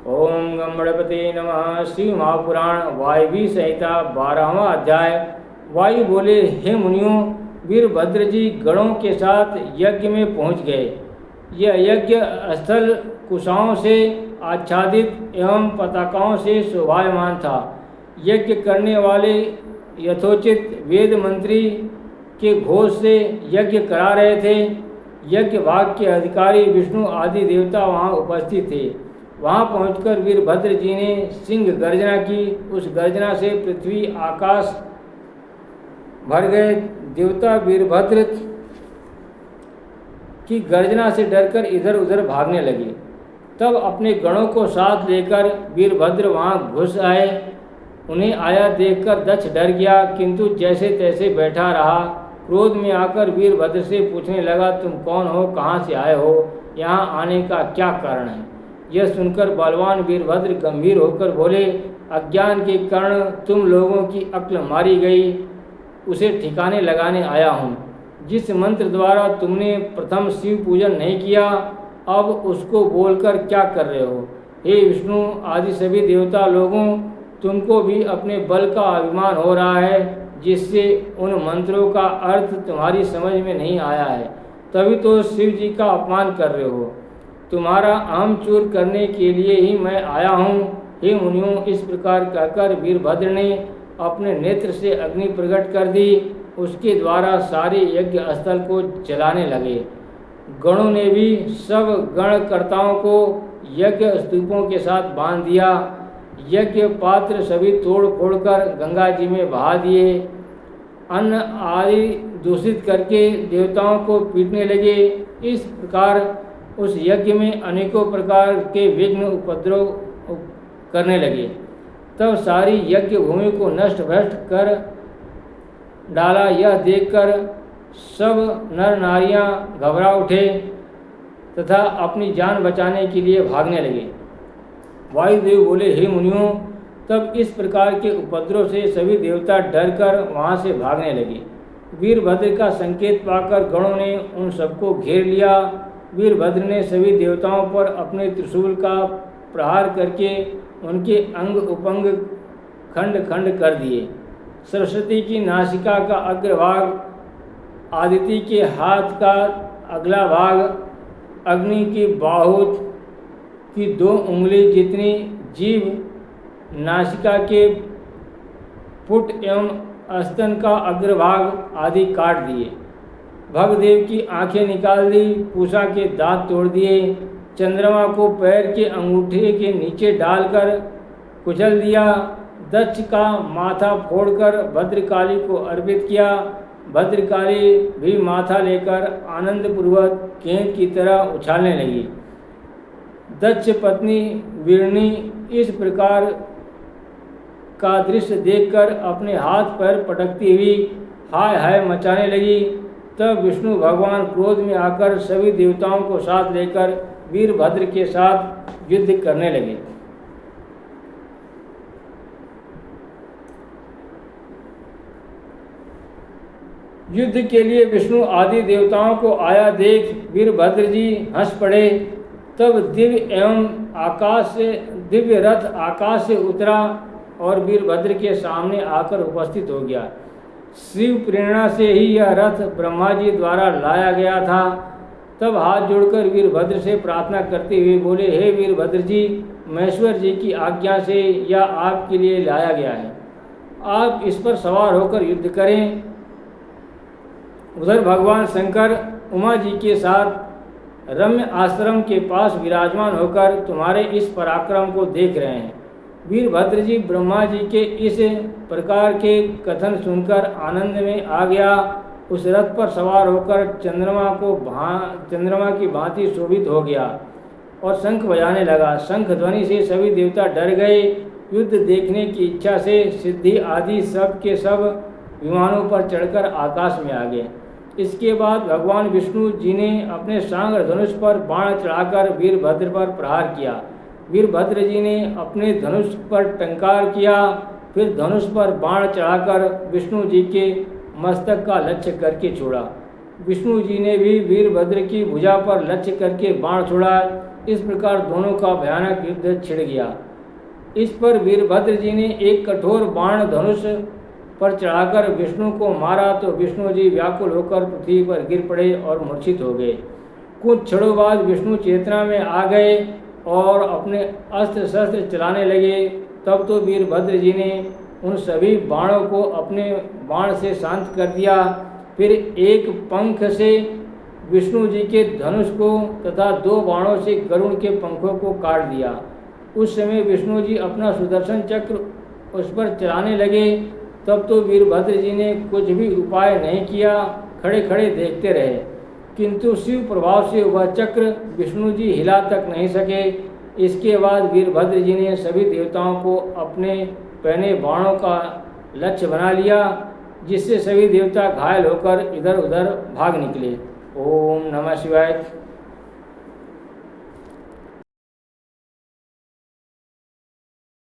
ओम गम गणपति नमः। श्री महापुराण वायवी संहिता 12वां अध्याय। वायु बोले, हे मुनियों, वीरभद्र जी गणों के साथ यज्ञ में पहुंच गए। यह यज्ञ स्थल कुशाओं से आच्छादित एवं पताकाओं से शोभायमान था। यज्ञ करने वाले यथोचित वेद मंत्री के घोष से यज्ञ करा रहे थे। यज्ञ भाग के अधिकारी विष्णु आदि देवता वहां उपस्थित थे। वहां पहुंचकर वीरभद्र जी ने सिंह गर्जना की। उस गर्जना से पृथ्वी आकाश भर गए। देवता वीरभद्र की गर्जना से डरकर इधर उधर भागने लगे। तब अपने गणों को साथ लेकर वीरभद्र वहां घुस आए। उन्हें आया देखकर दक्ष डर गया, किंतु जैसे तैसे बैठा रहा। क्रोध में आकर वीरभद्र से पूछने लगा, तुम कौन हो, कहाँ से आए हो, यहाँ आने का क्या कारण है? यह सुनकर बलवान वीरभद्र गंभीर होकर बोले, अज्ञान के कारण तुम लोगों की अक्ल मारी गई, उसे ठिकाने लगाने आया हूँ। जिस मंत्र द्वारा तुमने प्रथम शिव पूजन नहीं किया, अब उसको बोलकर क्या कर रहे हो? हे विष्णु आदि सभी देवता लोगों, तुमको भी अपने बल का अभिमान हो रहा है, जिससे उन मंत्रों का अर्थ तुम्हारी समझ में नहीं आया है, तभी तो शिव जी का अपमान कर रहे हो। तुम्हारा अहम चूर करने के लिए ही मैं आया हूँ। हे मुनियों, इस प्रकार कहकर वीरभद्र ने अपने नेत्र से अग्नि प्रकट कर दी। उसके द्वारा सारे यज्ञ स्थल को जलाने लगे। गणों ने भी सब गणकर्ताओं को यज्ञ स्तूपों के साथ बांध दिया। यज्ञ पात्र सभी तोड़ फोड़कर गंगा जी में बहा दिए। अन्न आदि दूषित करके देवताओं को पीटने लगे। इस प्रकार उस यज्ञ में अनेकों प्रकार के विघ्न उपद्रव करने लगे। तब सारी यज्ञ भूमि को नष्ट भ्रष्ट कर डाला। यह देखकर सब नर नारियां घबरा उठे तथा अपनी जान बचाने के लिए भागने लगे। वायुदेव बोले, हे मुनियों, तब इस प्रकार के उपद्रव से सभी देवता डरकर वहां से भागने लगे। वीरभद्र का संकेत पाकर गणों ने उन सबको घेर लिया। वीरभद्र ने सभी देवताओं पर अपने त्रिशूल का प्रहार करके उनके अंग उपंग खंड खंड कर दिए। सरस्वती की नासिका का अग्रभाग, आदिति के हाथ का अगला भाग, अग्नि की बाहु की 2 उंगली जितनी जीभ, नासिका के पुट एवं स्तन का अग्रभाग आदि काट दिए। भगदेव की आंखें निकाल दी, पूषा के दांत तोड़ दिए। चंद्रमा को पैर के अंगूठे के नीचे डालकर कुचल दिया। दक्ष का माथा फोड़कर भद्रकाली को अर्पित किया। भद्रकाली भी माथा लेकर आनंदपूर्वक गेंद की तरह उछालने लगी। दक्ष पत्नी वीरणी इस प्रकार का दृश्य देखकर अपने हाथ पैर पटकती हुई हाय हाय मचाने लगी। तब विष्णु भगवान क्रोध में आकर सभी देवताओं को साथ लेकर वीरभद्र के साथ युद्ध करने लगे। युद्ध के लिए विष्णु आदि देवताओं को आया देख वीरभद्र जी हंस पड़े। तब दिव्य रथ आकाश से उतरा और वीरभद्र के सामने आकर उपस्थित हो गया। शिव प्रेरणा से ही यह रथ ब्रह्मा जी द्वारा लाया गया था। तब हाथ जोड़कर वीरभद्र से प्रार्थना करते हुए बोले, हे वीरभद्र जी, महेश्वर जी की आज्ञा से यह आपके लिए लाया गया है, आप इस पर सवार होकर युद्ध करें। उधर भगवान शंकर उमा जी के साथ रम्य आश्रम के पास विराजमान होकर तुम्हारे इस पराक्रम को देख रहे हैं। वीरभद्र जी ब्रह्मा जी के इस प्रकार के कथन सुनकर आनंद में आ गया। उस रथ पर सवार होकर चंद्रमा की भांति शोभित हो गया और शंख बजाने लगा। शंख ध्वनि से सभी देवता डर गए। युद्ध देखने की इच्छा से सिद्धि आदि सब के सब विमानों पर चढ़कर आकाश में आ गए। इसके बाद भगवान विष्णु जी ने अपने सांग्र धनुष पर बाण चढ़ाकर वीरभद्र पर प्रहार किया। वीरभद्र जी ने अपने धनुष पर टंकार किया, फिर धनुष पर बाण चढ़ाकर विष्णु जी के मस्तक का लक्ष्य करके छोड़ा। विष्णु जी ने भी वीरभद्र की भुजा पर लक्ष्य करके बाण छोड़ा। इस प्रकार दोनों का भयानक युद्ध छिड़ गया। इस पर वीरभद्र जी ने एक कठोर बाण धनुष पर चढ़ाकर विष्णु को मारा तो विष्णु जी व्याकुल होकर पृथ्वी पर गिर पड़े और मूर्छित हो गए। कुछ क्षणों बाद विष्णु चेतना में आ गए और अपने अस्त्र शस्त्र चलाने लगे। तब तो वीरभद्र जी ने उन सभी बाणों को अपने बाण से शांत कर दिया। फिर एक पंख से विष्णु जी के धनुष को तथा 2 बाणों से गरुड़ के पंखों को काट दिया। उस समय विष्णु जी अपना सुदर्शन चक्र उस पर चलाने लगे। तब तो वीरभद्र जी ने कुछ भी उपाय नहीं किया, खड़े खड़े देखते रहे, किंतु शिव प्रभाव से वह चक्र विष्णु जी हिला तक नहीं सके। इसके बाद वीरभद्र जी ने सभी देवताओं को अपने पहने बाणों का लक्ष्य बना लिया, जिससे सभी देवता घायल होकर इधर उधर भाग निकले। ओम नमः शिवाय।